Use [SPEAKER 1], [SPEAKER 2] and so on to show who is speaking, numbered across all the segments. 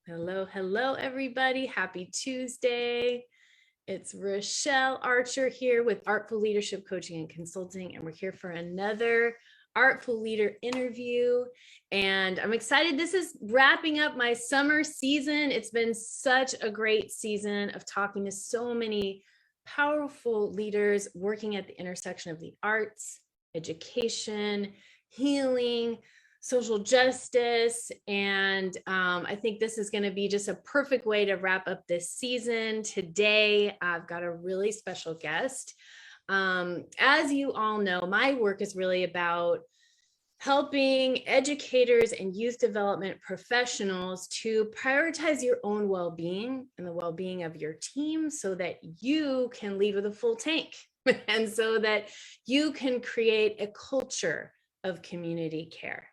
[SPEAKER 1] Hello, hello, everybody. Happy Tuesday. It's Rochelle Archer here with Artful Leadership Coaching and Consulting, and we're here for another Artful Leader interview. And I'm excited. This is wrapping up my summer season. It's been such a great season of talking to so many powerful leaders working at the intersection of the arts, education, healing, social justice. And I think this is going to be just a perfect way to wrap up this season. Today, I've got a really special guest. As you all know, my work is really about helping educators and youth development professionals to prioritize your own well-being and the well-being of your team so that you can lead with a full tank and so that you can create a culture of community care,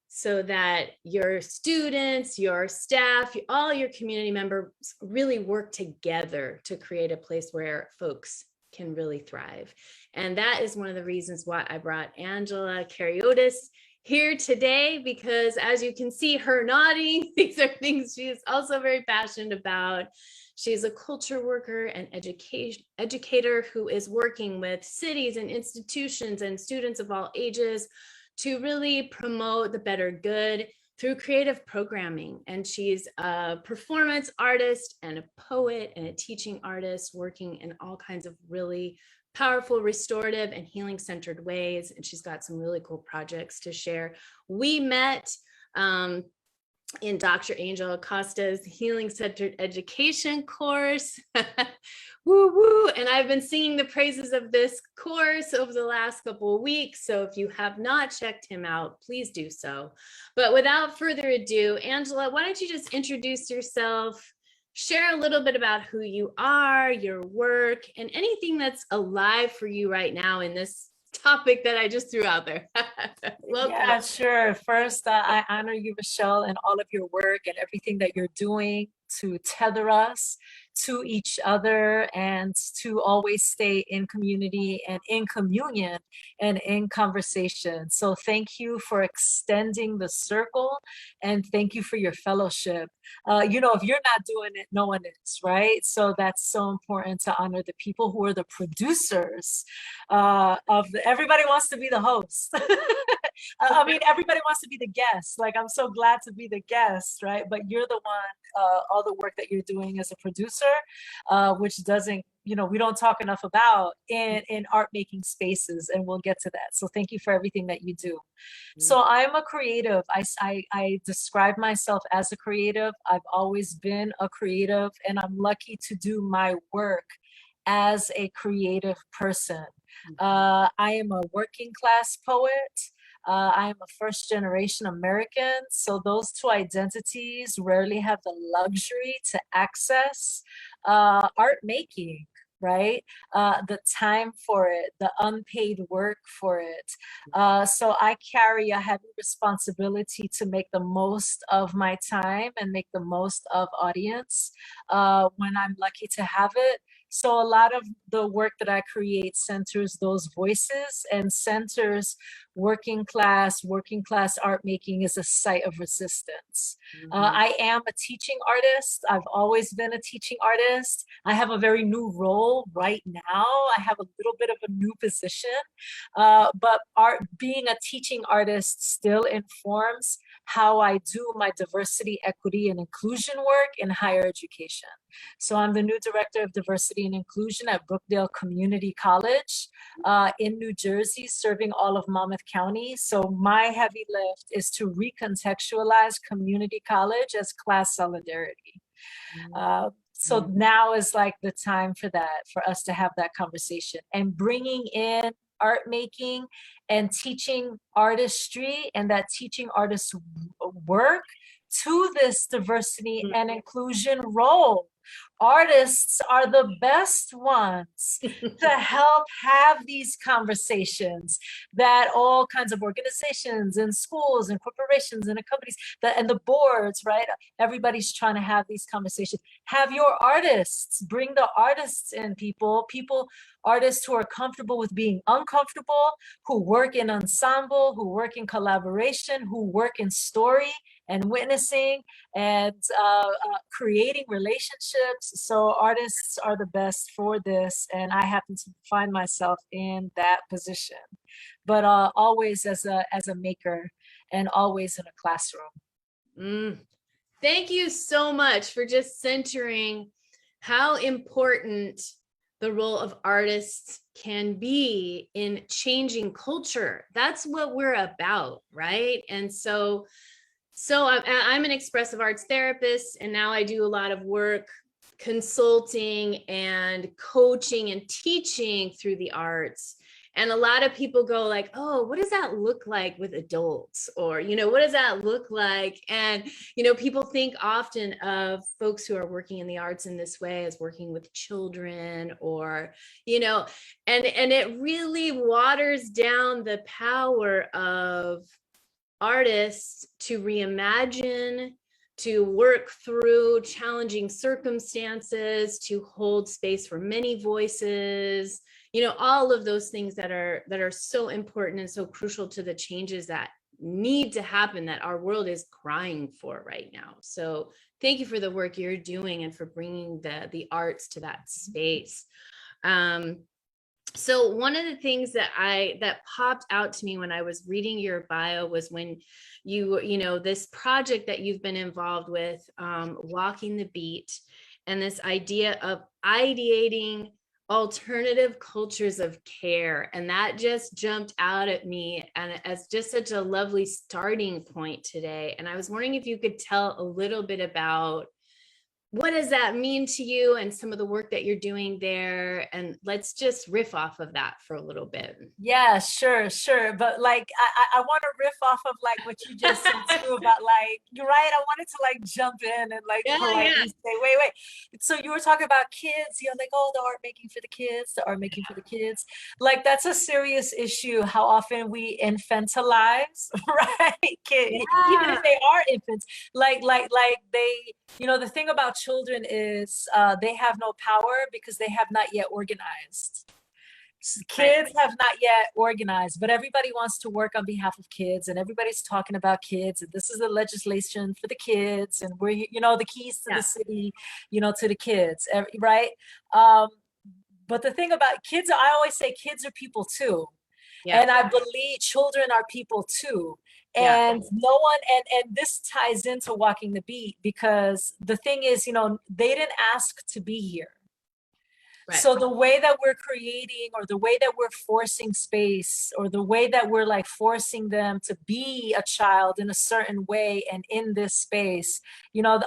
[SPEAKER 1] so that your students, your staff, all your community members really work together to create a place where folks can really thrive. And that is one of the reasons why I brought Angela Kariotis here today, because as you can see her nodding, these are things she is also very passionate about. She's a culture worker and educator who is working with cities and institutions and students of all ages to really promote the better good through creative programming. And she's a performance artist and a poet and a teaching artist working in all kinds of really powerful, restorative, and healing-centered ways. And she's got some really cool projects to share. We met in Dr. Angela Acosta's Healing-Centered Education course. Woo woo. And I've been singing the praises of this course over the last couple of weeks. So if you have not checked him out, please do so. But without further ado, Angela, why don't you just introduce yourself, share a little bit about who you are, your work, and anything that's alive for you right now in this topic that I just threw out there.
[SPEAKER 2] Welcome. Yeah, sure. First, I honor you, Michelle, and all of your work and everything that you're doing to tether us to each other and to always stay in community and in communion and in conversation. So thank you for extending the circle, and thank you for your fellowship. If you're not doing it, no one is, right? So that's so important to honor the people who are the producers everybody wants to be the host. Everybody wants to be the guest. Like, I'm so glad to be the guest, right? But you're the one, all the work that you're doing as a producer, which doesn't, we don't talk enough about in art making spaces, and we'll get to that. So thank you for everything that you do. Mm-hmm. So I'm a creative. I describe myself as a creative. I've always been a creative, and I'm lucky to do my work as a creative person. I am a working class poet. I am a first generation American. So those two identities rarely have the luxury to access art making, right? The time for it, the unpaid work for it. So I carry a heavy responsibility to make the most of my time and make the most of audience when I'm lucky to have it. So a lot of the work that I create centers those voices and centers working class art making is a site of resistance. Mm-hmm. I am a teaching artist. I've always been a teaching artist. I have a very new role right now. I have a little bit of a new position, but being a teaching artist still informs how I do my diversity, equity, and inclusion work in higher education. So I'm the new director of diversity and inclusion at Brookdale Community College in New Jersey, serving all of Monmouth County. So my heavy lift is to recontextualize community college as class solidarity. So now is like the time for that, for us to have that conversation and bringing in art making and teaching artistry and that teaching artist work to this diversity and inclusion role. Artists are the best ones to help have these conversations that all kinds of organizations and schools and corporations and companies and the boards, right? Everybody's trying to have these conversations. Have your artists, bring the artists in, artists who are comfortable with being uncomfortable, who work in ensemble, who work in collaboration, who work in story and witnessing and creating relationships. So artists are the best for this, and I happen to find myself in that position, but always as a maker and always in a classroom.
[SPEAKER 1] Thank you so much for just centering how important the role of artists can be in changing culture. That's what we're about, right? And so I'm an expressive arts therapist, and now I do a lot of work consulting and coaching and teaching through the arts. And a lot of people go like, oh, what does that look like with adults? Or, what does that look like? And, people think often of folks who are working in the arts in this way as working with children or, and it really waters down the power of artists to reimagine, to work through challenging circumstances, to hold space for many voices, all of those things that are so important and so crucial to the changes that need to happen that our world is crying for right now. So thank you for the work you're doing and for bringing the arts to that space. So one of the things that popped out to me when I was reading your bio was when this project that you've been involved with, Walking the Beat, and this idea of ideating alternative cultures of care. And that just jumped out at me and as just such a lovely starting point today. And I was wondering if you could tell a little bit about what does that mean to you and some of the work that you're doing there? And let's just riff off of that for a little bit.
[SPEAKER 2] Yeah, sure. But I want to riff off of what you just said too about you're right. I wanted to jump in and politely say, wait. So you were talking about kids, oh, the art making for the kids. That's a serious issue, how often we infantilize, right? Kids, even if they are infants, they, the thing about children is they have no power because they have not yet organized. Kids have not yet organized, but everybody wants to work on behalf of kids, and everybody's talking about kids, and this is the legislation for the kids, and we're the keys to the city, to the kids, right? But the thing about kids, I always say kids are people too. And I believe children are people too. And no one, and this ties into Walking the Beat, because the thing is, they didn't ask to be here. Right. So the way that we're creating, or the way that we're forcing space, or the way that we're forcing them to be a child in a certain way and in this space,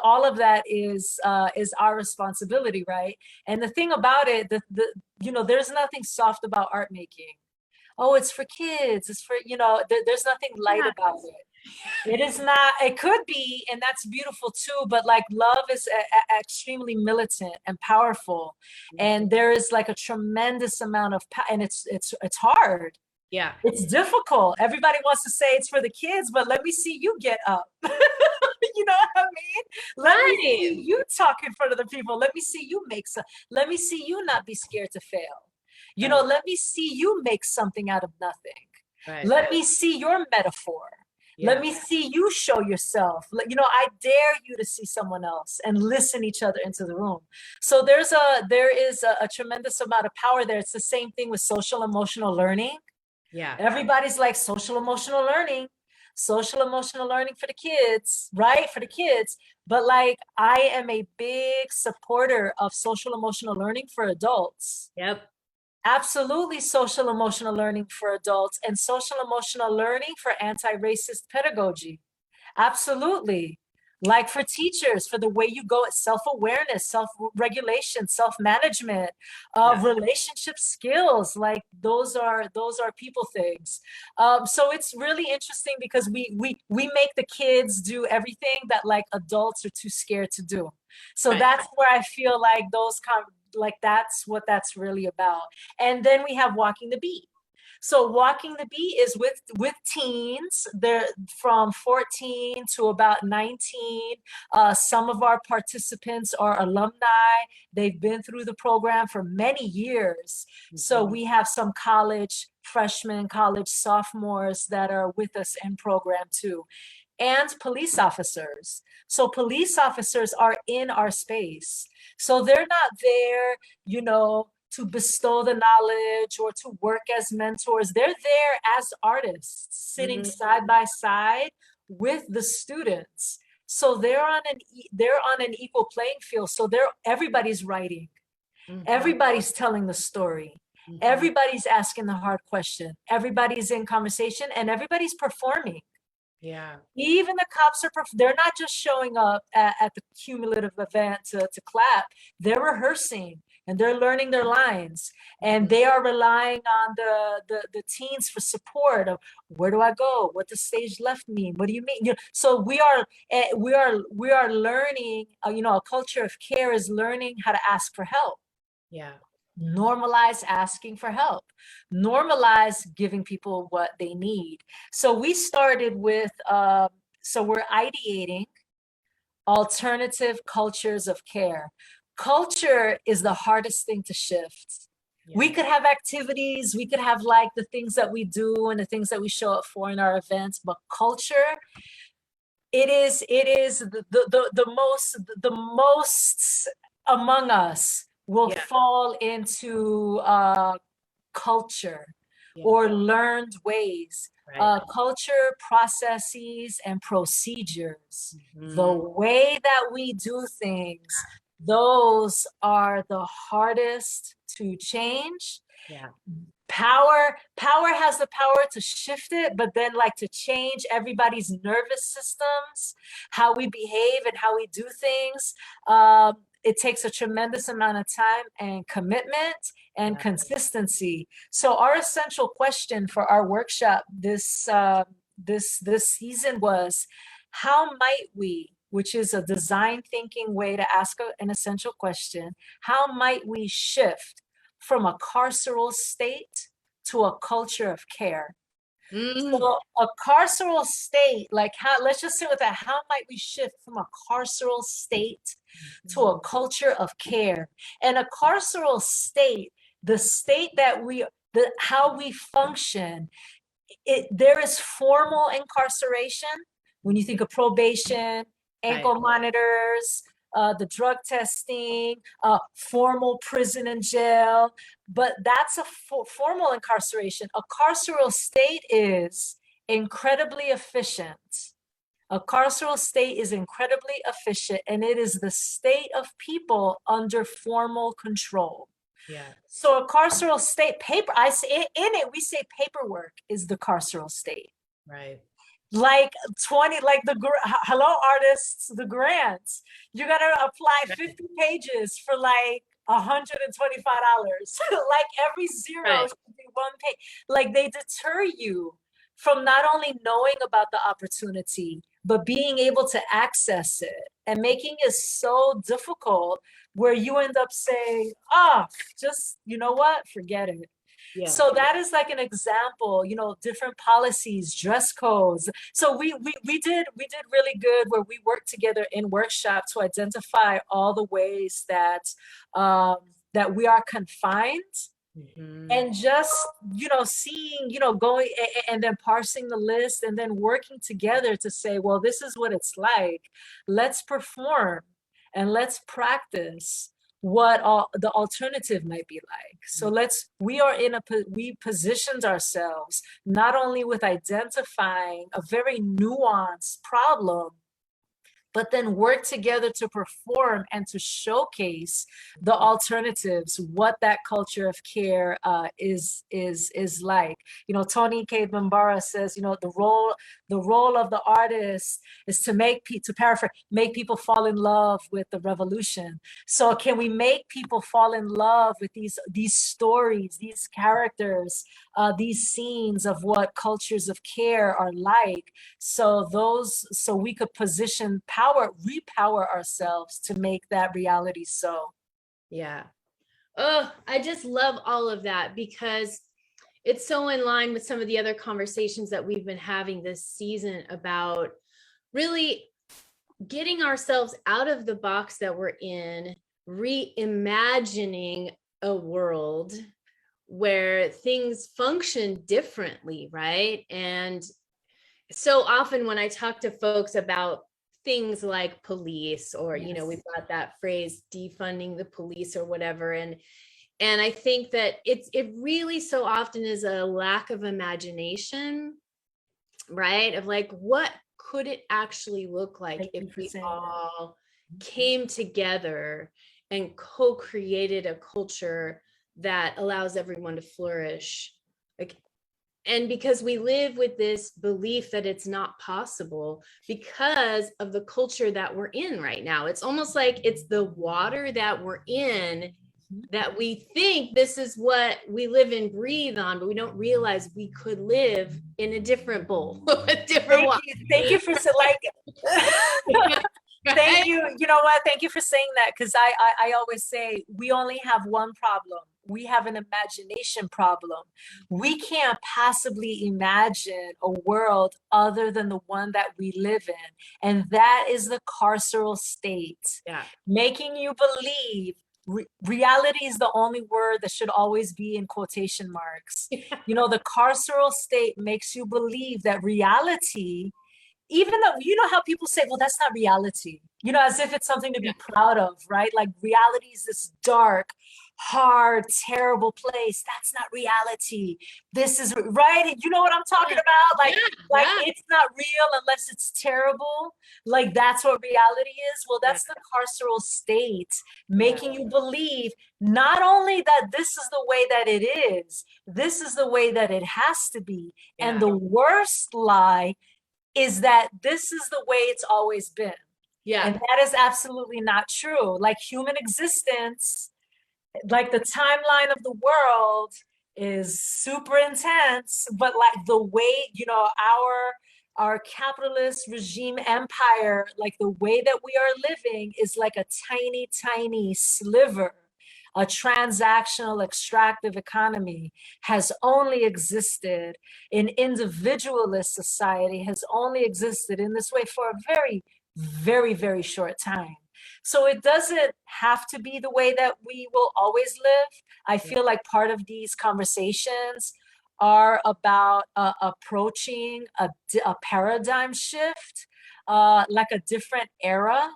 [SPEAKER 2] all of that is our responsibility, right? And the thing about it, there's nothing soft about art making. Oh, it's for kids. It's for, there's nothing light about it. It is not, it could be, and that's beautiful too, but love is extremely militant and powerful. And there is a tremendous amount of power, and it's hard.
[SPEAKER 1] Yeah.
[SPEAKER 2] It's difficult. Everybody wants to say it's for the kids, but let me see you get up. You know what I mean? Let me see you talk in front of the people. Let me see you let me see you not be scared to fail. Let me see you make something out of nothing. Right. Let me see your metaphor. Yeah. Let me see you show yourself. I dare you to see someone else and listen each other into the room. So there is a tremendous amount of power there. It's the same thing with social emotional learning.
[SPEAKER 1] Yeah.
[SPEAKER 2] Everybody's like social emotional learning for the kids, right? For the kids. But I am a big supporter of social emotional learning for adults.
[SPEAKER 1] Yep.
[SPEAKER 2] Absolutely social emotional learning for adults, and social emotional learning for anti-racist pedagogy. Absolutely. For teachers, for the way you go at self-awareness, self-regulation, self-management, relationship skills, those are people things. So it's really interesting because we make the kids do everything that adults are too scared to do. So
[SPEAKER 1] Right.
[SPEAKER 2] that's where I feel like that's what that's really about. And then we have Walking the Beat. So Walking the Beat is with teens. They're from 14 to about 19. Some of our participants are alumni. They've been through the program for many years. So we have some college freshmen, college sophomores that are with us in program too, and police officers. So police officers are in our space. So they're not there, to bestow the knowledge or to work as mentors. They're there as artists, sitting side by side with the students. So they're on an equal playing field. So everybody's writing, everybody's telling the story, everybody's asking the hard question, everybody's in conversation, and everybody's performing.
[SPEAKER 1] Yeah.
[SPEAKER 2] Even the cops they're not just showing up at the cumulative event to clap. They're rehearsing and they're learning their lines, and they are relying on the teens for support of, where do I go? What does stage left mean? What do you mean? So we are learning, a culture of care is learning how to ask for help.
[SPEAKER 1] Yeah.
[SPEAKER 2] Normalize asking for help, normalize giving people what they need. So we started with, so we're ideating alternative cultures of care. Culture is the hardest thing to shift.
[SPEAKER 1] Yeah.
[SPEAKER 2] We could have activities, we could have like the things that we do and the things that we show up for in our events, but culture, it is the most among us will fall into culture or learned ways, culture, processes, and procedures. The way that we do things, those are the hardest to change.
[SPEAKER 1] Yeah.
[SPEAKER 2] Power has the power to shift it, but then like to change everybody's nervous systems, how we behave and how we do things. It takes a tremendous amount of time and commitment and consistency. So our essential question for our workshop this season was, how might we, which is a design thinking way to ask an essential question, how might we shift from a carceral state to a culture of care? So a carceral state, like let's just sit with that. How might we shift from a carceral state to a culture of care? And a carceral state, the state that how we function, there is formal incarceration. When you think of probation, ankle monitors, the drug testing, formal prison and jail, but that's a formal incarceration. A carceral state is incredibly efficient. A carceral state is incredibly efficient, and it is the state of people under formal control.
[SPEAKER 1] Yeah.
[SPEAKER 2] So a carceral state, I say in it, we say paperwork is the carceral state.
[SPEAKER 1] Right.
[SPEAKER 2] Like hello artists, the grants, you gotta apply 50 pages for like $125. Like every zero should be one page. Like they deter you from not only knowing about the opportunity, but being able to access it, and making it so difficult where you end up saying, just, you know what, forget it. Yeah. So that is like an example, different policies, dress codes. So we did really good where we worked together in workshop to identify all the ways that that we are confined. And just, seeing, going and then parsing the list and then working together to say, well, this is what it's like. Let's perform and let's practice what the alternative might be like. So we positioned ourselves not only with identifying a very nuanced problem, but then work together to perform and to showcase the alternatives, what that culture of care is like. Tony K. Bambara says, the role of the artist is to make people fall in love with the revolution. So can we make people fall in love with these stories, these characters, these scenes of what cultures of care are like? So we could position power repower ourselves to make that reality so.
[SPEAKER 1] Yeah. Oh, I just love all of that because it's so in line with some of the other conversations that we've been having this season about really getting ourselves out of the box that we're in, reimagining a world where things function differently, right? And so often when I talk to folks about things like police, or we've got that phrase defunding the police or whatever, and I think that it really so often is a lack of imagination, right? Of like, what could it actually look like if we all came together and co-created a culture that allows everyone to flourish? Like, and because we live with this belief that it's not possible because of the culture that we're in right now. It's almost like it's the water that we're in, that we think this is what we live and breathe on, but we don't realize we could live in a different bowl, a different water.
[SPEAKER 2] Thank you for thank you. You know what? Thank you for saying that, because I always say we only have one problem. We have an imagination problem. We can't possibly imagine a world other than the one that we live in. And that is the carceral state.
[SPEAKER 1] Yeah.
[SPEAKER 2] Making you believe reality is the only word that should always be in quotation marks. You know, the carceral state makes you believe that reality, even though, you know how people say, well, that's not reality, you know, as if it's something to be proud of, right? Like reality is this dark, hard, terrible place. That's not reality. This is right. You know what I'm talking about? Like, it's not real unless it's terrible. Like, that's what reality is. Well, that's the carceral state, making you believe not only that this is the way that it is, this is the way that it has to be. And the worst lie is that this is the way it's always been. And that is absolutely not true. Like, human existence, like the timeline of the world is super intense, but like the way, you know, our capitalist regime empire, like the way that we are living is like a tiny, tiny sliver. A transactional extractive economy has only existed in individualist society, has only existed in this way for a very, very, very short time. So it doesn't have to be the way that we will always live. I feel like part of these conversations are about approaching a paradigm shift, like a different era,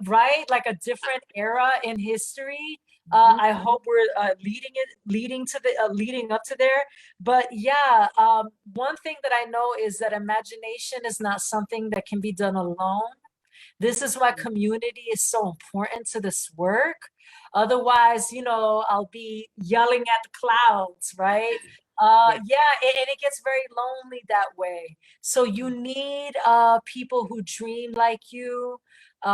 [SPEAKER 2] right? Like a different era in history. I hope we're leading up to there. But yeah, one thing that I know is that imagination is not something that can be done alone. This is why community is so important to this work. Otherwise, you know, I'll be yelling at the clouds, right? And it gets very lonely that way. So you need people who dream like you, who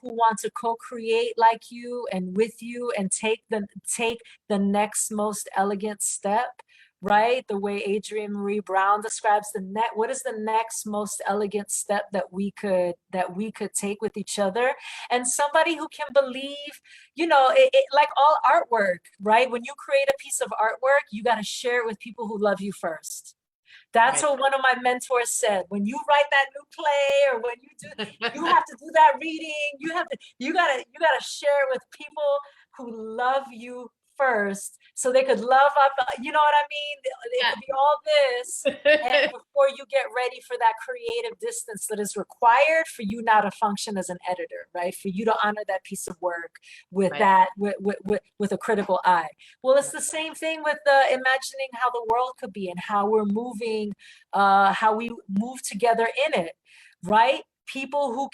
[SPEAKER 2] want to co-create like you and with you, and take the next most elegant step. Right? The way Adrienne Marie Brown describes what is the next most elegant step that we could take with each other, and somebody who can believe, you know, like all artwork, right? When you create a piece of artwork, you got to share it with people who love you first. That's what one of my mentors said. When you write that new play, or when you have to do that reading, you gotta share it with people who love you first, so they could love up, you know what I mean? It could be all this, and before you get ready for that creative distance that is required for you now to function as an editor, right? For you to honor that piece of work with with a critical eye. Well, it's the same thing with imagining how the world could be and how we're moving, how we move together in it, right? People who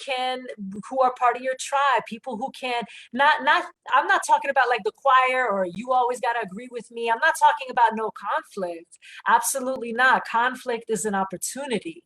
[SPEAKER 2] are part of your tribe, people who can I'm not talking about like the choir or you always got to agree with me. I'm not talking about no conflict. Absolutely not. Conflict is an opportunity,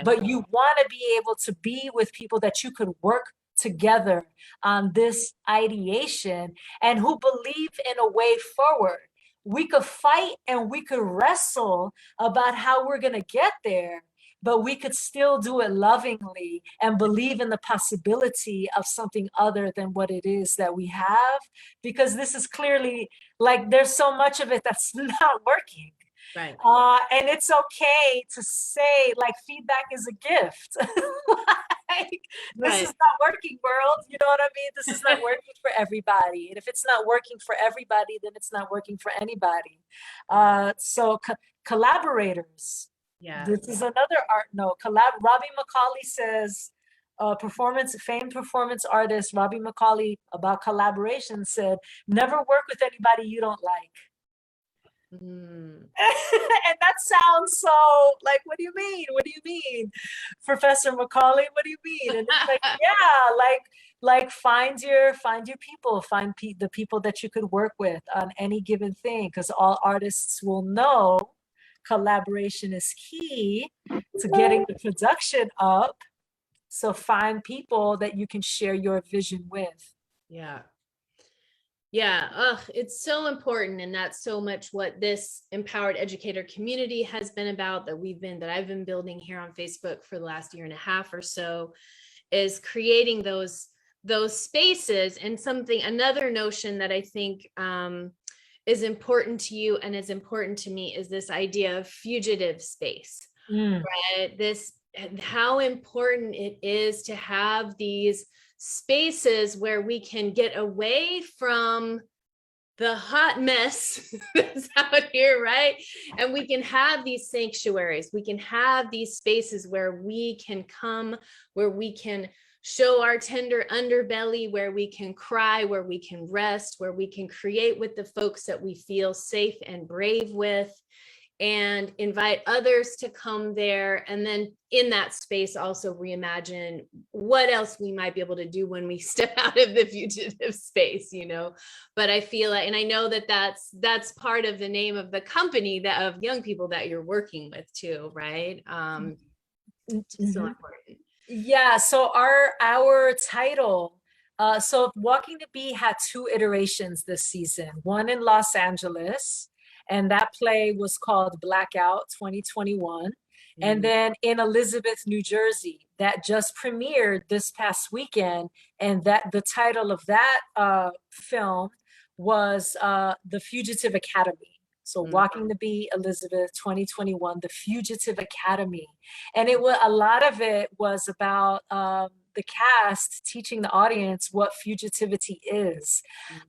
[SPEAKER 2] but you want to be able to be with people that you could work together on this ideation and who believe in a way forward. We could fight and we could wrestle about how we're going to get there, but we could still do it lovingly and believe in the possibility of something other than what it is that we have, because this is clearly like there's so much of it that's not working.
[SPEAKER 1] Right.
[SPEAKER 2] And it's okay to say, like, feedback is a gift. Like, this is not working, world. You know what I mean? This is not working for everybody. And if it's not working for everybody, then it's not working for anybody. So collaborators.
[SPEAKER 1] Yeah.
[SPEAKER 2] This is another art note. Robbie McCauley says, famed performance artist Robbie McCauley about collaboration said, never work with anybody you don't like. And that sounds so like, what do you mean? What do you mean, Professor Macaulay? What do you mean? And it's like, yeah, like find your people, find the people that you could work with on any given thing, because all artists will know collaboration is key to getting the production up. So find people that you can share your vision with.
[SPEAKER 1] Yeah. Yeah, it's so important. And that's so much what this empowered educator community has been about, that I've been building here on Facebook for the last year and a half or so, is creating those spaces. And another notion that I think is important to you and is important to me is this idea of fugitive space, right? How important it is to have these spaces where we can get away from the hot mess that's out here, right? And we can have these sanctuaries. We can have these spaces where we can come, where we can show our tender underbelly, where we can cry, where we can rest, where we can create with the folks that we feel safe and brave with, and invite others to come there. And then in that space, also reimagine what else we might be able to do when we step out of the fugitive space, But I feel like, and I know that that's part of the name of the company of young people that you're working with too, right? So important.
[SPEAKER 2] Yeah, so our title, so Walking the Bee had 2 iterations this season, one in Los Angeles, and that play was called Blackout 2021. And then in Elizabeth, New Jersey, that just premiered this past weekend. And that the title of that film was The Fugitive Academy. So Walking the Bee, Elizabeth, 2021, The Fugitive Academy. And a lot of it was about the cast teaching the audience what fugitivity is.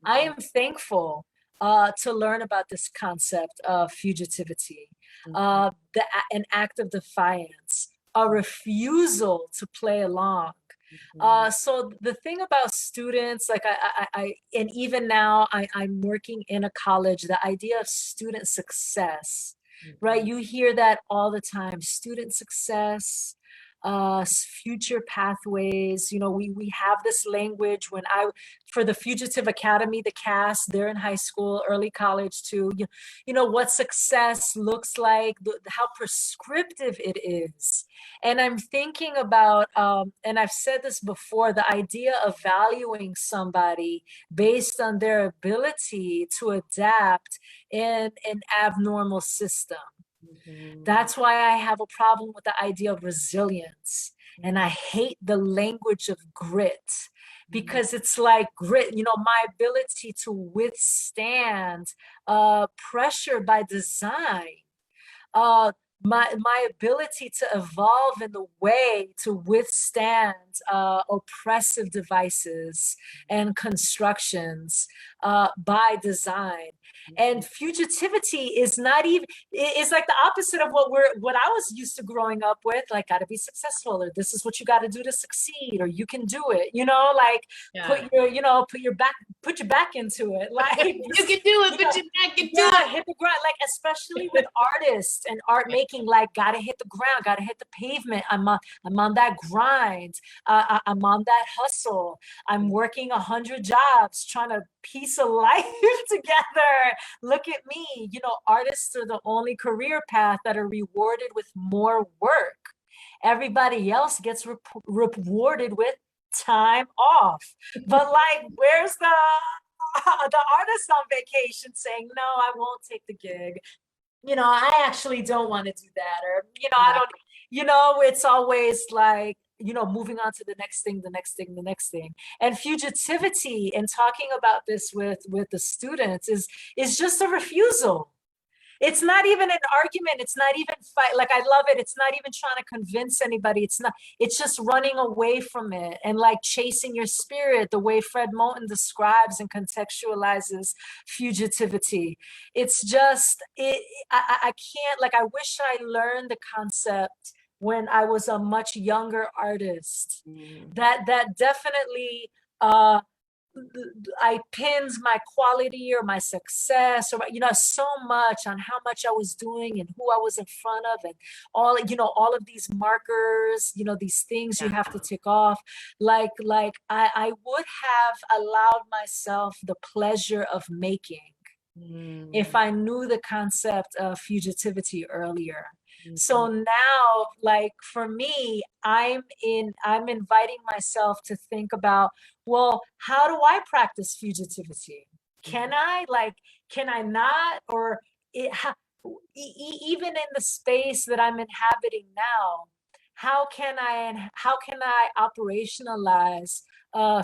[SPEAKER 2] I am thankful to learn about this concept of fugitivity, an act of defiance, a refusal to play along. So the thing about students, like and even now I'm working in a college, the idea of student success, right? You hear that all the time, student success, future pathways. We have this language for the Fugitive Academy, the cast, they're in high school, early college too. What success looks like, how prescriptive it is. And I'm thinking about, and I've said this before, the idea of valuing somebody based on their ability to adapt in an abnormal system. That's why I have a problem with the idea of resilience. And I hate the language of grit, because it's like grit, my ability to withstand pressure by design, my ability to evolve in the way to withstand oppressive devices and constructions by design. And fugitivity is not even, it's like the opposite of what I was used to growing up with, like, gotta be successful, or this is what you gotta do to succeed, or you can do it, put your back into it. Like,
[SPEAKER 1] you can do it, put your back into it.
[SPEAKER 2] Hit the ground, like, especially with artists and art making, like, gotta hit the ground, gotta hit the pavement. I'm on that grind. I'm on that hustle. I'm working 100 jobs, trying to piece a life together. Look at me. Artists are the only career path that are rewarded with more work. Everybody else gets rewarded with time off. But, like, where's the the artist on vacation saying, no, I won't take the gig. I actually don't want to do that. Or, I don't, it's always like, moving on to the next thing, the next thing, the next thing. And fugitivity, and talking about this with the students, is just a refusal. It's not even an argument. It's not even fight. Like, I love it. It's not even trying to convince anybody. It's just running away from it and like chasing your spirit, the way Fred Moulton describes and contextualizes fugitivity. It's just, I can't, like, I wish I learned the concept when I was a much younger artist. That definitely, I pinned my quality or my success or so much on how much I was doing and who I was in front of, and all of these markers, these things you have to tick off. Like I would have allowed myself the pleasure of making if I knew the concept of fugitivity earlier. So now, like, for me, I'm inviting myself to think about, well, how do I practice fugitivity? Can I not? Or even in the space that I'm inhabiting now, how can I operationalize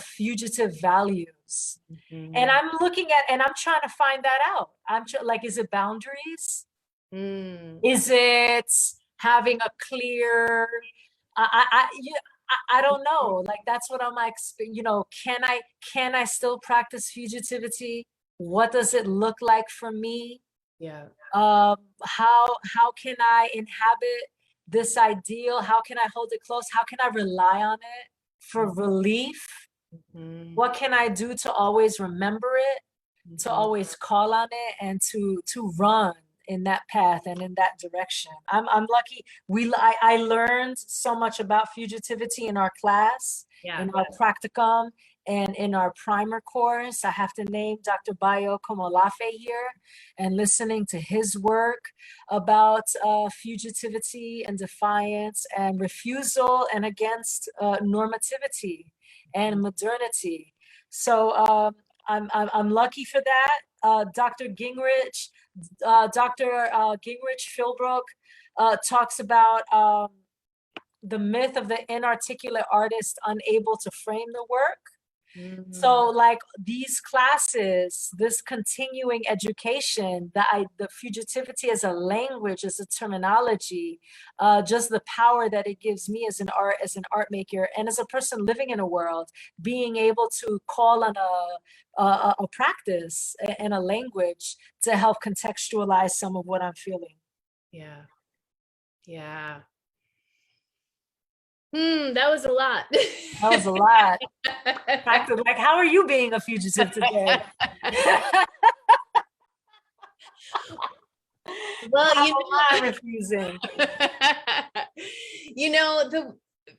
[SPEAKER 2] fugitive values? And I'm looking at, and I'm trying to find that out. Like, is it boundaries? Is it having a clear, I don't know. Like, that's what I'm like, can I still practice fugitivity? What does it look like for me?
[SPEAKER 1] Yeah.
[SPEAKER 2] How can I inhabit this ideal? How can I hold it close? How can I rely on it for relief? What can I do to always remember it, to always call on it, and to run in that path and in that direction? I'm lucky. I learned so much about fugitivity in our class, in our practicum, and in our primer course. I have to name Dr. Bayo Komolafe here, and listening to his work about fugitivity and defiance and refusal and against normativity and modernity. So I'm lucky for that. Dr. Gingrich Philbrook talks about the myth of the inarticulate artist unable to frame the work. So, like, these classes, this continuing education, the fugitivity as a language, as a terminology, just the power that it gives me as an art maker, and as a person living in a world, being able to call on a practice and a language to help contextualize some of what I'm feeling.
[SPEAKER 1] Yeah. That was a lot.
[SPEAKER 2] That was a lot. Like, how are you being a fugitive today?
[SPEAKER 1] Well,
[SPEAKER 2] I'm refusing.
[SPEAKER 1] The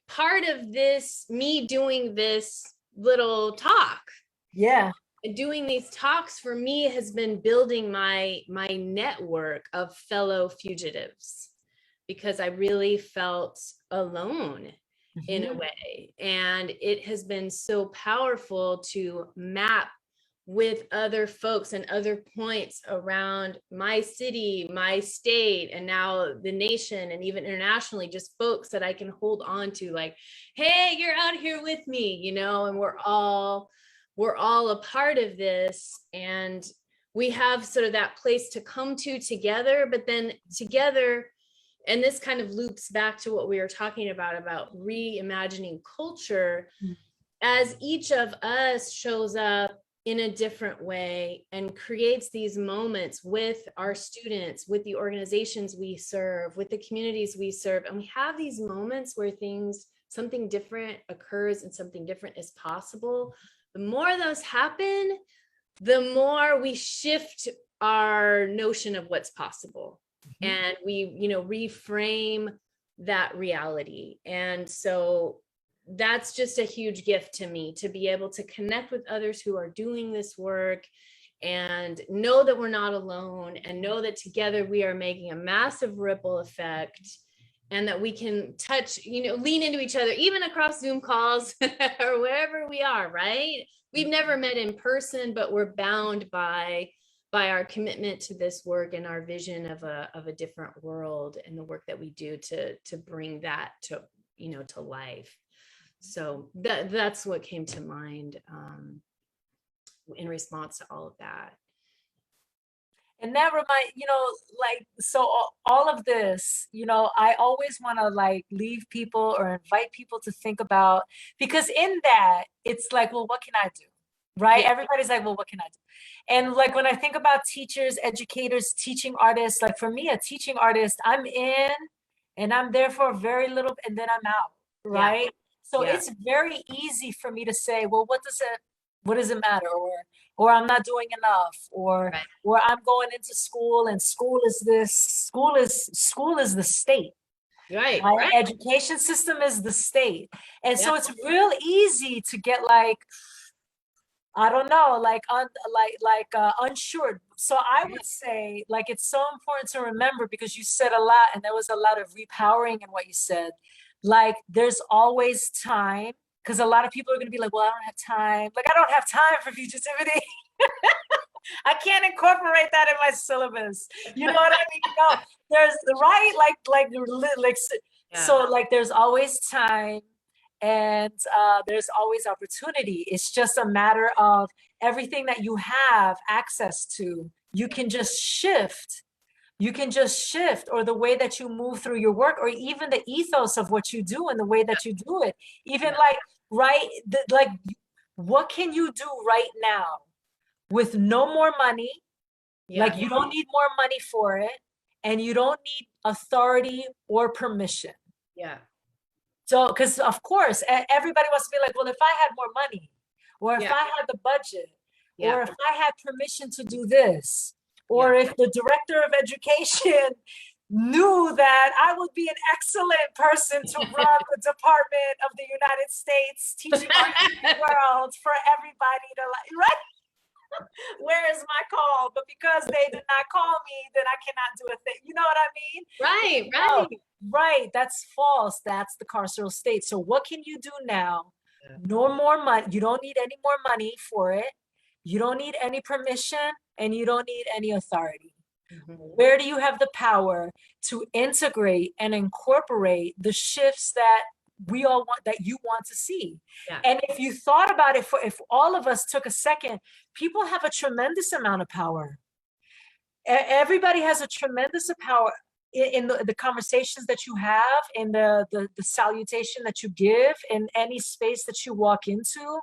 [SPEAKER 1] part of this, me doing this little talk, doing these talks for me has been building my network of fellow fugitives, because I really felt alone in a way. And it has been so powerful to map with other folks and other points around my city, my state, and now the nation, and even internationally, just folks that I can hold on to, like, hey, you're out here with me, and we're all a part of this. And we have sort of that place to come to together, but then together. And this kind of loops back to what we were talking about reimagining culture, as each of us shows up in a different way and creates these moments with our students, with the organizations we serve, with the communities we serve. And we have these moments where something different occurs and something different is possible. The more those happen, the more we shift our notion of what's possible. And we, reframe that reality. And so that's just a huge gift to me, to be able to connect with others who are doing this work and know that we're not alone, and know that together we are making a massive ripple effect and that we can touch, lean into each other, even across Zoom calls or wherever we are, right? We've never met in person, but we're bound by our commitment to this work and our vision of a different world and the work that we do to bring that to life. So that's what came to mind in response to all of that.
[SPEAKER 2] And that so all of this, I always want to leave people or invite people to think about, because in that, it's like, well, what can I do? Right? Yeah. Everybody's like, well, what can I do? And when I think about teachers, educators, teaching artists, for me, a teaching artist, I'm in and I'm there for a very little, and then I'm out, right? Yeah. So it's very easy for me to say, well, what does it matter? Or I'm not doing enough, or I'm going into school and school is the state.
[SPEAKER 1] Right.
[SPEAKER 2] Education system is the state. And so it's real easy to get I don't know, unsure. So I would say it's so important to remember, because you said a lot and there was a lot of repowering in what you said. There's always time, because a lot of people are going to be like, well, I don't have time. I don't have time for fugitivity. I can't incorporate that in my syllabus. You know what I mean? No, there's so there's always time, and there's always opportunity. It's just a matter of everything that you have access to. You can just shift. Or the way that you move through your work, or even the ethos of what you do and the way that you do it. Even what can you do right now with no more money? You don't need more money for it, and you don't need authority or permission.
[SPEAKER 1] Yeah.
[SPEAKER 2] So, because of course, everybody wants to be like, well, if I had more money, or if I had the budget, or if I had permission to do this, or if the director of education knew that I would be an excellent person to run the Department of the United States teaching art in the world for everybody to right? Where is my call? But because they did not call me, then I cannot do a thing. You know what I mean?
[SPEAKER 1] Right.
[SPEAKER 2] Right. That's false. That's the carceral state. So what can you do now? No more money. You don't need any more money for it. You don't need any permission, and you don't need any authority. Mm-hmm. Where do you have the power to integrate and incorporate the shifts that we all want, that you want to see? And if you thought about it, if all of us took a second, people have a tremendous amount of power. Everybody has a tremendous power in the conversations that you have, in the salutation that you give, in any space that you walk into,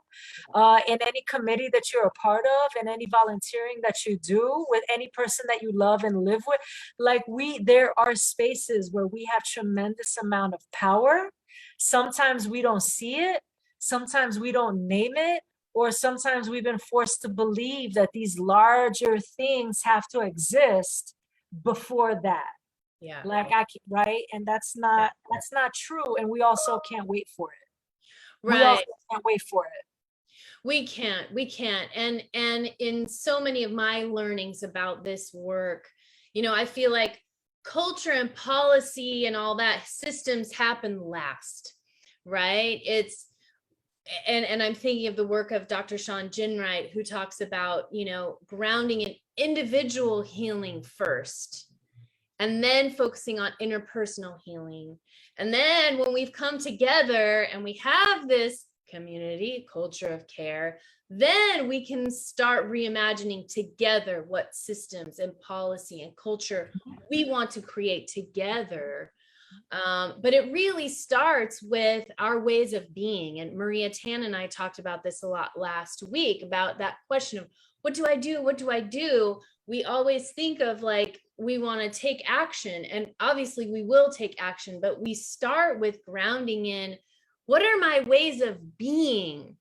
[SPEAKER 2] in any committee that you're a part of, in any volunteering that you do with any person that you love and live with. There are spaces where we have tremendous amount of power. Sometimes we don't see it. Sometimes we don't name it. Or sometimes we've been forced to believe that these larger things have to exist before that. Right. And that's not true. And we also can't wait for it.
[SPEAKER 1] Right.
[SPEAKER 2] We also can't wait for it.
[SPEAKER 1] We can't. And in so many of my learnings about this work, I feel like culture and policy and all that systems happen last, right? And I'm thinking of the work of Dr. Sean Ginwright, who talks about, grounding in individual healing first, and then focusing on interpersonal healing. And then when we've come together and we have this community culture of care, then we can start reimagining together what systems and policy and culture we want to create together. But it really starts with our ways of being. And Maria Tan and I talked about this a lot last week, about that question of what do I do? What do I do? We always think of we want to take action, and obviously we will take action, but we start with grounding in what are my ways of being?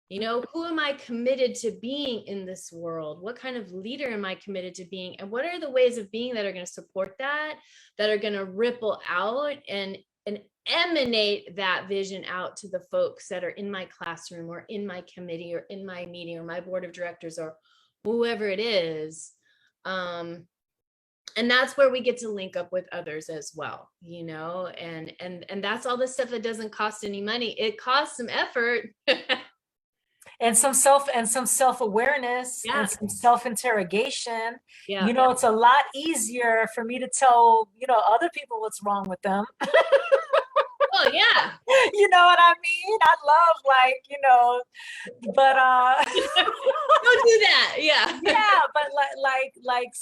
[SPEAKER 1] Who am I committed to being in this world? What kind of leader am I committed to being? And what are the ways of being that are going to support that are going to ripple out and emanate that vision out to the folks that are in my classroom or in my committee or in my meeting or my board of directors or whoever it is. And that's where we get to link up with others as well, you know, and that's all the stuff that doesn't cost any money. It costs some effort.
[SPEAKER 2] And some self-awareness
[SPEAKER 1] Yeah.
[SPEAKER 2] and some self-interrogation.
[SPEAKER 1] Yeah.
[SPEAKER 2] You know, it's a lot easier for me to tell, you know, other people what's wrong with them.
[SPEAKER 1] Oh yeah.
[SPEAKER 2] You know what I mean? I love, like, you know, but
[SPEAKER 1] Don't do that. Yeah.
[SPEAKER 2] yeah, but like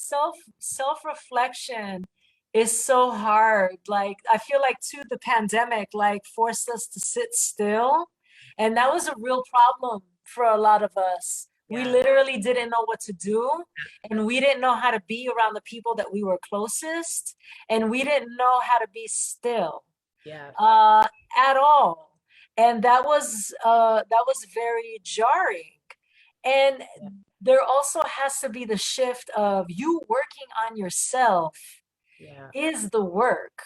[SPEAKER 2] self-reflection is so hard. Like, I feel like too, the pandemic like forced us to sit still, and that was a real problem for a lot of us. We
[SPEAKER 1] Yeah.
[SPEAKER 2] literally didn't know what to do, and we didn't know how to be around the people that we were closest, and we didn't know how to be still.
[SPEAKER 1] Yeah.
[SPEAKER 2] At all. And that was very jarring. And there also has to be the shift of you working on yourself
[SPEAKER 1] Yeah.
[SPEAKER 2] is the work.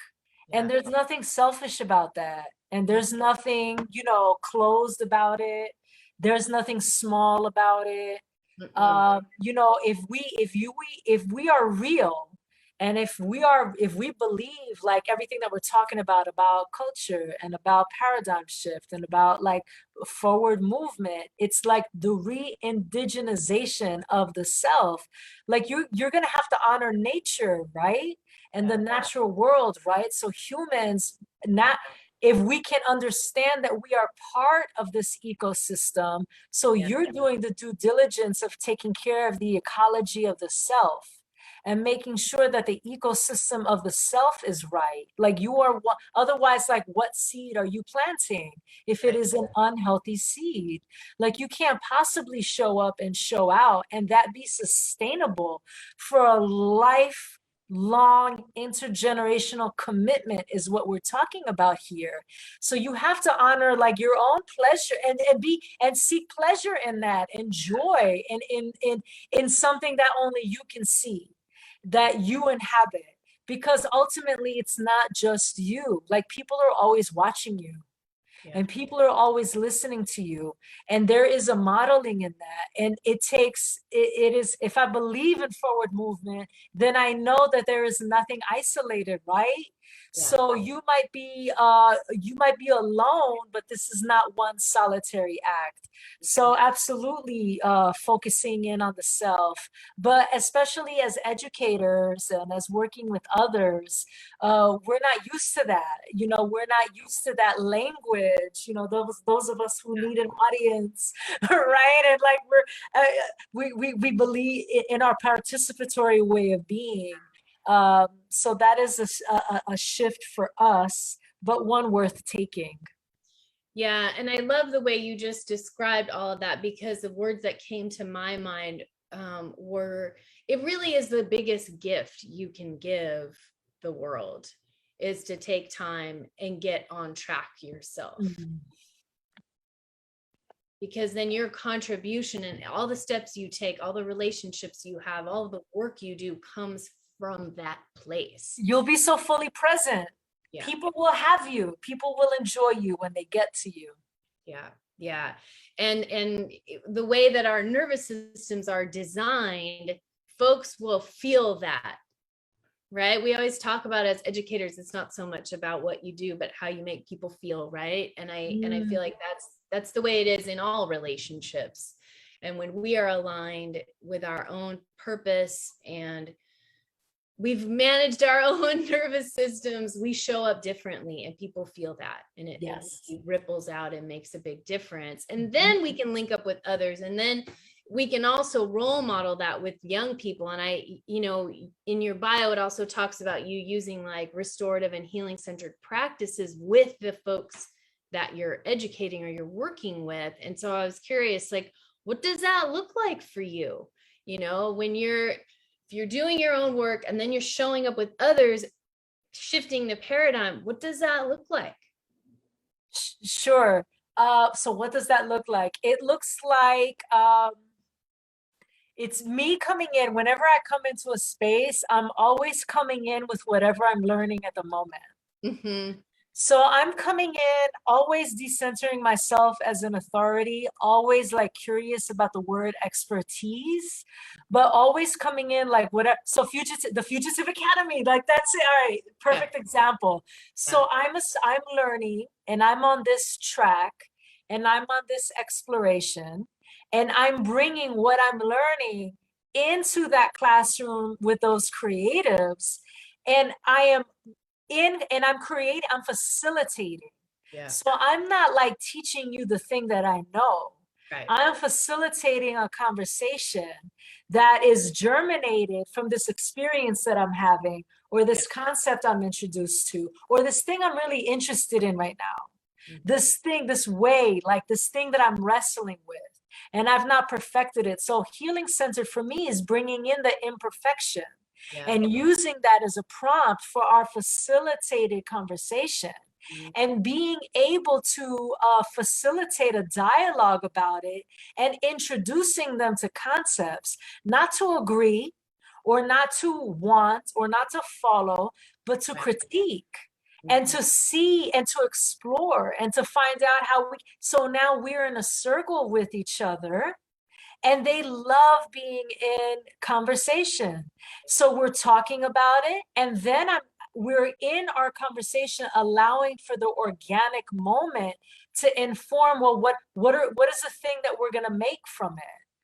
[SPEAKER 1] Yeah.
[SPEAKER 2] And there's nothing selfish about that. And there's nothing, you know, closed about it. There's nothing small about it. You know, if we are real, and if we believe, like, everything that we're talking about culture and about paradigm shift and about like forward movement, it's like the re-indigenization of the self. Like, you're gonna have to honor nature, right? And the natural world, right? So humans, not, if we can understand that we are part of this ecosystem, so you're doing the due diligence of taking care of the ecology of the self and making sure that the ecosystem of the self is right. Like, you are, otherwise, like, what seed are you planting if it is an unhealthy seed? Like, you can't possibly show up and show out and that be sustainable for a lifelong intergenerational commitment, is what we're talking about here. So you have to honor, like, your own pleasure, and seek pleasure in that, and joy in something that only you can see, that you inhabit. Because ultimately it's not just you. Like, people are always watching you, and people are always listening to you, and there is a modeling in that. And it takes it is, if I believe in forward movement, then I know that there is nothing isolated, right? So you might be alone, but this is not one solitary act. So absolutely, focusing in on the self, but especially as educators and as working with others, we're not used to that. You know, we're not used to that language. You know, those of us who need an audience, right? And like, we believe in our participatory way of being. So that is a shift for us, but one worth taking.
[SPEAKER 1] Yeah, and I love the way you just described all of that, because the words that came to my mind were, it really is the biggest gift you can give the world, is to take time and get on track yourself. Because then your contribution and all the steps you take, all the relationships you have, all the work you do comes from that place.
[SPEAKER 2] You'll be so fully present. People will have you. People will enjoy you when they get to you.
[SPEAKER 1] Yeah. And the way that our nervous systems are designed, folks will feel that, right? We always talk about, as educators, it's not so much about what you do, but how you make people feel, right? And I feel like that's the way it is in all relationships. And when we are aligned with our own purpose and we've managed our own nervous systems, we show up differently, and people feel that, and it ripples out and makes a big difference. And then we can link up with others, and then we can also role model that with young people. And you know, in your bio, it also talks about you using like restorative and healing centered practices with the folks that you're educating or you're working with. And so I was curious, like, what does that look like for you? You know, when if you're doing your own work and then you're showing up with others, shifting the paradigm, what does that look like?
[SPEAKER 2] Sure. So what does that look like? It looks like, it's me coming in. Whenever I come into a space, I'm always coming in with whatever I'm learning at the moment. So I'm coming in, always decentering myself as an authority, always like curious about the word expertise, but always coming in like whatever. So the Fugitive Academy, like that's it. All right, perfect example. So I'm learning, and I'm on this track, and I'm on this exploration, and I'm bringing what I'm learning into that classroom with those creatives, and I'm facilitating. So I'm not like teaching you the thing that I know. I'm facilitating a conversation that is germinated from this experience that I'm having, or this concept I'm introduced to, or this thing I'm really interested in right now. This thing, this way, like this thing that I'm wrestling with, and I've not perfected it. So healing centered for me is bringing in the imperfection and using that as a prompt for our facilitated conversation, and being able to facilitate a dialogue about it, and introducing them to concepts, not to agree or not to want or not to follow, but to critique and to see and to explore and to find out how so now we're in a circle with each other, and they love being in conversation. So we're talking about it, and then we're in our conversation, allowing for the organic moment to inform, well, what is the thing that we're going to make from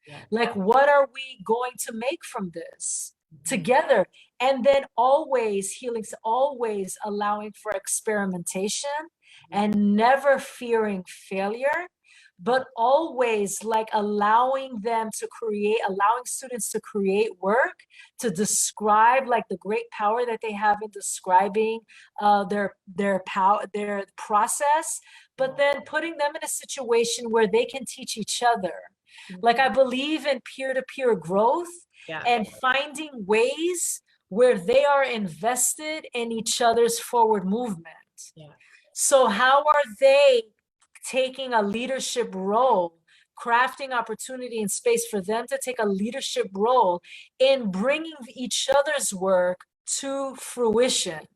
[SPEAKER 2] it? Like, what are we going to make from this together? And then always healing, always allowing for experimentation, and never fearing failure, but always like allowing students to create work, to describe like the great power that they have in describing their process, but then putting them in a situation where they can teach each other. Like, I believe in peer-to-peer growth, and finding ways where they are invested in each other's forward movement. So how are they taking a leadership role, crafting opportunity and space for them to take a leadership role in bringing each other's work to fruition?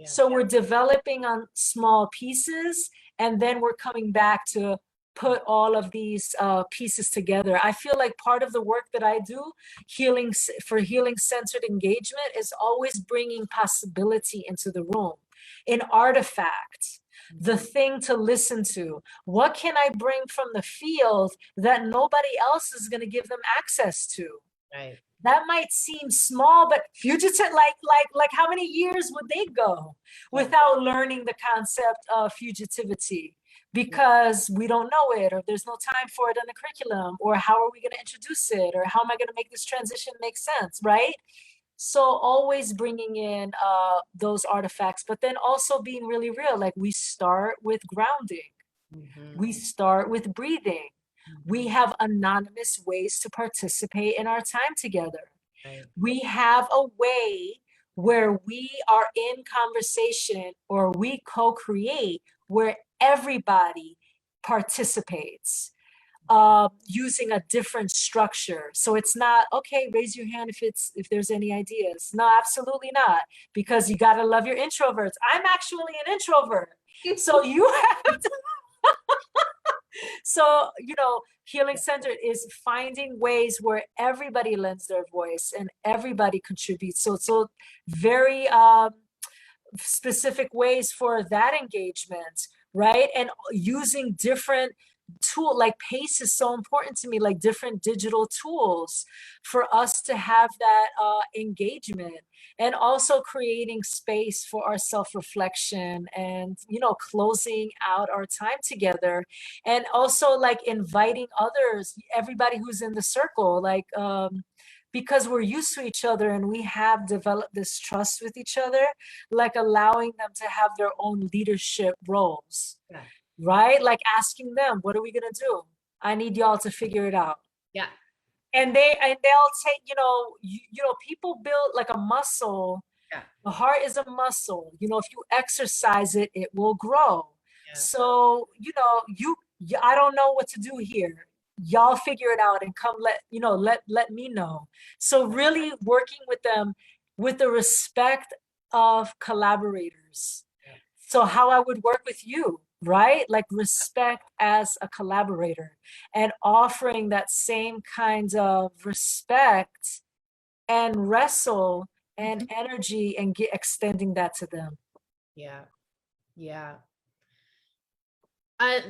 [SPEAKER 2] So we're developing on small pieces, and then we're coming back to put all of these pieces together. I feel like part of the work that I do, healing-centered engagement, is always bringing possibility into the room, an artifact, the thing to listen to. What can I bring from the field that nobody else is going to give them access to? That might seem small, but fugitive, like how many years would they go without learning the concept of fugitivity? Because we don't know it, or there's no time for it in the curriculum, or how are we going to introduce it, or how am I going to make this transition make sense, right? So always bringing in those artifacts, but then also being really real. Like, we start with grounding. We start with breathing. We have anonymous ways to participate in our time together. We have a way where we are in conversation, or we co-create, where everybody participates, using a different structure. So it's not, okay, raise your hand if there's any ideas. No, absolutely not, because you got to love your introverts. I'm actually an introvert. So you have to so, healing centered is finding ways where everybody lends their voice and everybody contributes. So very specific ways for that engagement, right? And using different like pace is so important to me, like different digital tools for us to have that engagement, and also creating space for our self-reflection, and closing out our time together, and also like inviting others, everybody who's in the circle, like because we're used to each other and we have developed this trust with each other, like allowing them to have their own leadership roles. Right? Like asking them, what are we going to do? I need y'all to figure it out. And they'll take, people build like a muscle. The heart is a muscle. If you exercise it, it will grow. So, I don't know what to do here. Y'all figure it out and come let me know. So really working with them with the respect of collaborators. So how I would work with you, right? Like respect as a collaborator and offering that same kind of respect and wrestle and energy and extending that to them.
[SPEAKER 1] Yeah. Yeah. I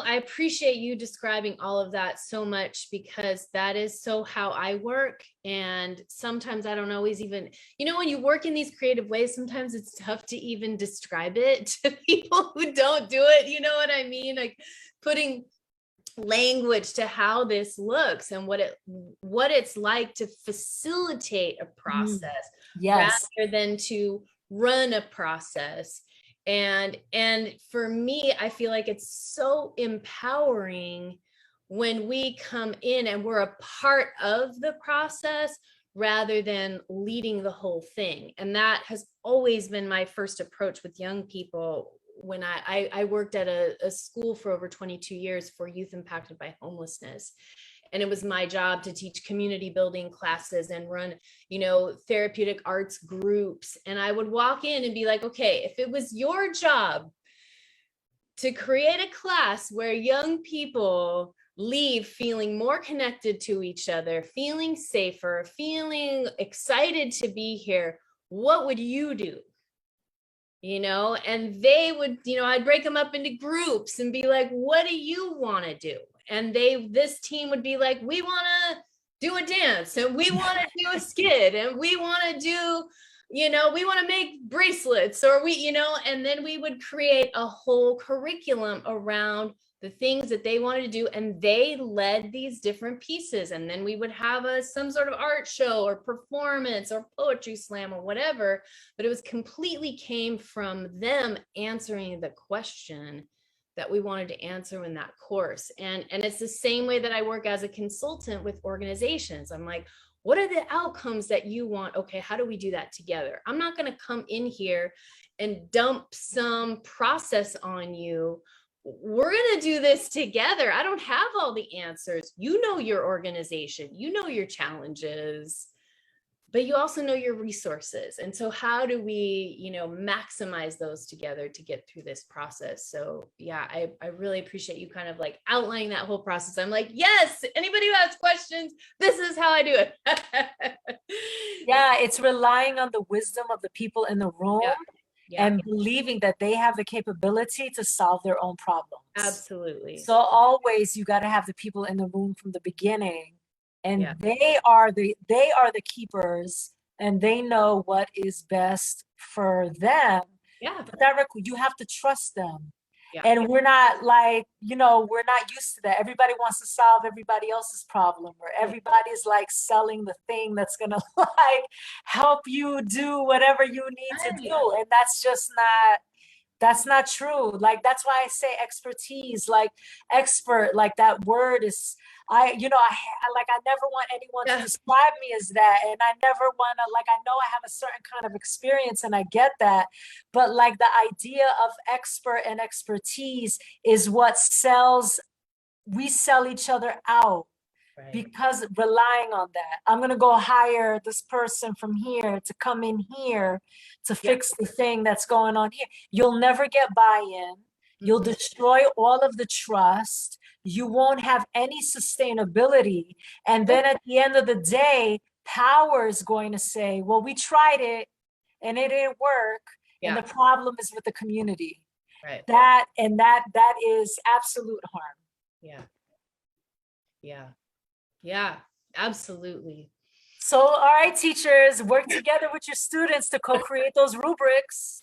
[SPEAKER 1] appreciate you describing all of that so much, because that is so how I work. And sometimes I don't always even, when you work in these creative ways, sometimes it's tough to even describe it to people who don't do it. You know what I mean? Like putting language to how this looks and what it's like to facilitate a process
[SPEAKER 2] Yes.
[SPEAKER 1] rather than to run a process. And for me, I feel like it's so empowering when we come in and we're a part of the process rather than leading the whole thing. And that has always been my first approach with young people. When I worked at a school for over 22 years for youth impacted by homelessness. And it was my job to teach community building classes and run, therapeutic arts groups. And I would walk in and be like, okay, if it was your job to create a class where young people leave feeling more connected to each other, feeling safer, feeling excited to be here, what would you do? And they would, I'd break them up into groups and be like, what do you want to do? And this team would be like, we want to do a dance, and we want to do a skit, and we want to do, we want to make bracelets, or and then we would create a whole curriculum around the things that they wanted to do, and they led these different pieces. And then we would have some sort of art show or performance or poetry slam or whatever, but it was completely came from them answering the question that we wanted to answer in that course. And it's the same way that I work as a consultant with organizations. I'm like, what are the outcomes that you want? Okay, how do we do that together? I'm not going to come in here and dump some process on you. We're going to do this together. I don't have all the answers. You know your organization, you know your challenges, but you also know your resources. And so how do we, maximize those together to get through this process? So yeah, I really appreciate you kind of like outlining that whole process. I'm like, yes, anybody who has questions, this is how I do it.
[SPEAKER 2] Yeah, it's relying on the wisdom of the people in the room.
[SPEAKER 1] Yeah. Yeah.
[SPEAKER 2] And believing that they have the capability to solve their own problems.
[SPEAKER 1] Absolutely.
[SPEAKER 2] So always you got to have the people in the room from the beginning, and
[SPEAKER 1] Yeah.
[SPEAKER 2] they are the keepers, and they know what is best for them.
[SPEAKER 1] Yeah.
[SPEAKER 2] But that you have to trust them.
[SPEAKER 1] Yeah.
[SPEAKER 2] And we're not like, we're not used to that. Everybody wants to solve everybody else's problem, or everybody's like selling the thing that's going to like help you do whatever you need to do. And that's not true. Like, that's why I say expertise, like expert, like that word is, I never want anyone to describe me as that. And I never want to, like, I know I have a certain kind of experience and I get that. But like the idea of expert and expertise is what we sell each other out. Right. Because relying on that, I'm going to go hire this person from here to come in here to fix the thing that's going on here. You'll never get buy-in. You'll destroy all of the trust. You won't have any sustainability. And then at the end of the day, power is going to say, well, we tried it and it didn't work. And the problem is with the community. Right. That is absolute harm.
[SPEAKER 1] Yeah. Yeah. Yeah, absolutely.
[SPEAKER 2] So, all right, teachers, work together with your students to co-create those rubrics.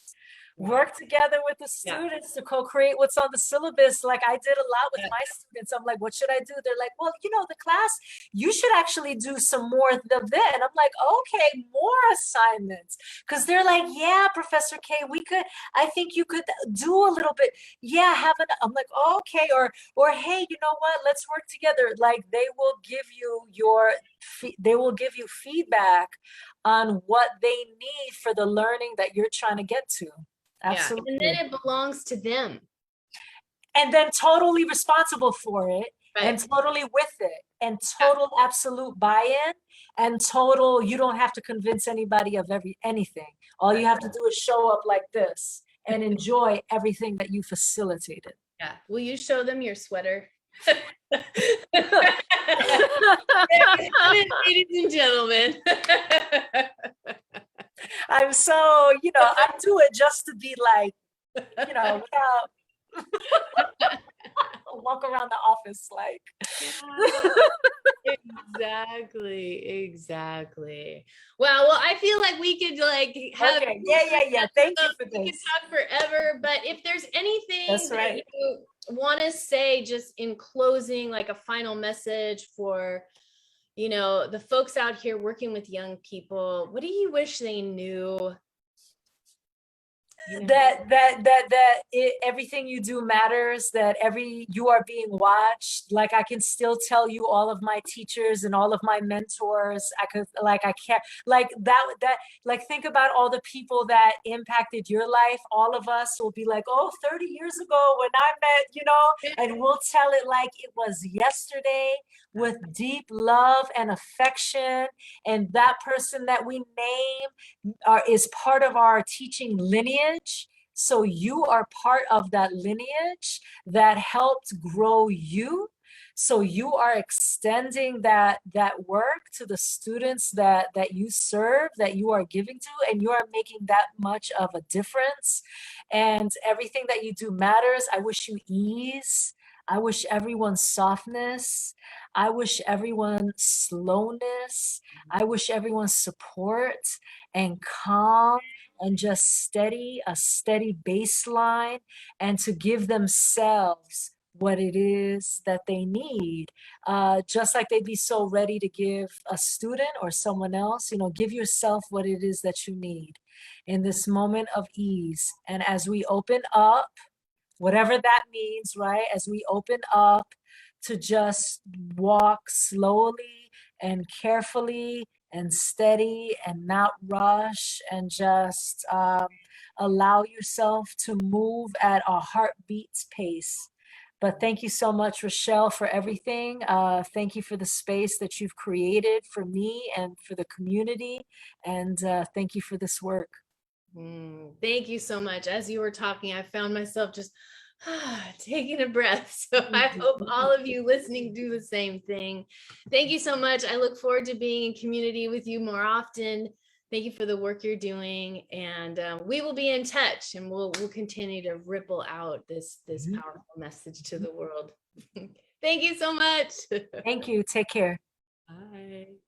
[SPEAKER 2] Work together with the students to co-create what's on the syllabus. Like I did a lot with my students. I'm like, what should I do? They're like, well, the class, you should actually do some more of that. And I'm like, okay, more assignments. Because they're like, yeah, Professor K, I think you could do a little bit. Yeah, I'm like, okay. Or hey, you know what? Let's work together. Like they will give you feedback on what they need for the learning that you're trying to get to. Absolutely.
[SPEAKER 1] Yeah. And then it belongs to them.
[SPEAKER 2] And then totally responsible for it, and totally with it, and total absolute buy-in, and total, you don't have to convince anybody of anything. All you have to do is show up like this and enjoy everything that you facilitated.
[SPEAKER 1] Yeah. Will you show them your sweater? Ladies and gentlemen.
[SPEAKER 2] I'm so, I do it just to be like, without walk around the office like.
[SPEAKER 1] Exactly. Well, I feel like we could like have.
[SPEAKER 2] Okay. Yeah. Thank you for
[SPEAKER 1] We
[SPEAKER 2] this.
[SPEAKER 1] could talk forever, but if there's anything
[SPEAKER 2] That's
[SPEAKER 1] that
[SPEAKER 2] right.
[SPEAKER 1] you want to say, just in closing, like a final message for, the folks out here working with young people, what do you wish they knew?
[SPEAKER 2] Everything you do matters, that you are being watched. Like, I can still tell you all of my teachers and all of my mentors. I can't like that like, think about all the people that impacted your life. All of us will be like, oh, 30 years ago when I met, and we'll tell it like it was yesterday, with deep love and affection. And that person that we name is part of our teaching lineage. So you are part of that lineage that helped grow you. So you are extending that work to the students that you serve, that you are giving to, and you are making that much of a difference. And everything that you do matters. I wish you ease. I wish everyone softness. I wish everyone slowness. I wish everyone support and calm, and just a steady baseline, and to give themselves what it is that they need. Just like they'd be so ready to give a student or someone else, give yourself what it is that you need in this moment of ease. And as we open up, whatever that means, right? As we open up to just walk slowly and carefully and steady and not rush, and just allow yourself to move at a heartbeat's pace. But thank you so much, Rochelle, for everything. Thank you for the space that you've created for me and for the community. And thank you for this work.
[SPEAKER 1] Thank you so much. As you were talking, I found myself just taking a breath. So I hope all of you listening do the same thing. Thank you so much. I look forward to being in community with you more often. Thank you for the work you're doing, and we will be in touch, and we'll continue to ripple out this powerful message to the world. Thank you so much.
[SPEAKER 2] Thank you. Take care.
[SPEAKER 1] Bye.